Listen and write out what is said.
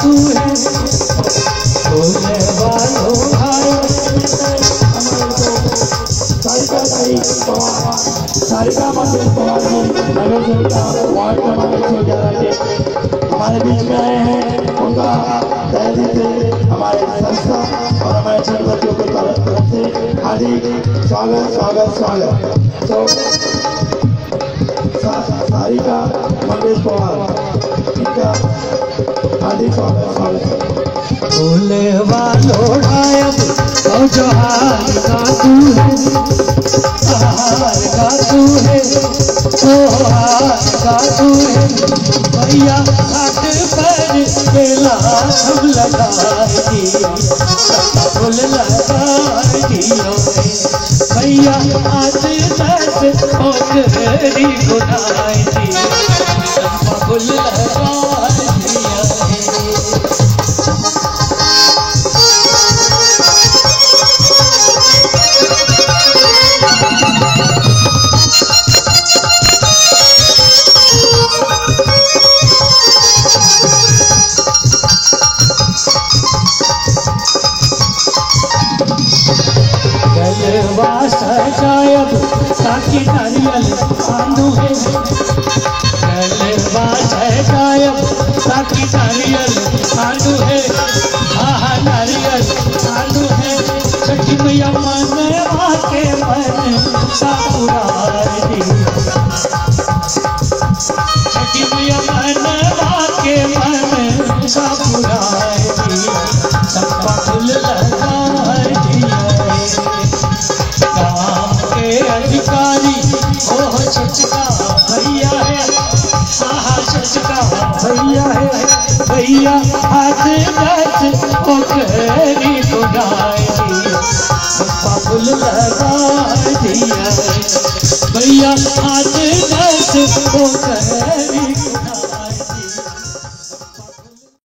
तू है, बोले वालों भाई। सारिका मंदिर पवार जी नगर सेविका वार्ड क्रमांक 111 के हमारे बीच में आए हैं। उनका तहे दिल से हमारे संस्था और हमारे छात्रों की तरफ से हार्दिक स्वागत स्वागत स्वागत। तो सारिका मंदिर पवार इनका हार्दिक स्वागत स्वागत। बोले वालों भाई तो जोहार का तू है, हार का तू है, तो हार का तू है। भैया हाथ पर बेला हम लगाएगी, फूल लगाएगी। भैया हाथ दस ओकरी गुनाएगी, फूल लगाएगी। सजायब साकी नारियल आलू है, गलबा सजायब साकी नारियल आलू है, आहा नारियल आलू है। छठी मैया मनवा के मन सापुरारी, छठी मैया मनवा के मन सापुरारी। सबका फूल लगाई अधिकारी ओह छचका भैया है, आहा छचका भैया है। भैया हाथ दस ओकरी गुनाएगी, सबका फूल लगा दिया। भैया हाथ दस ओकरी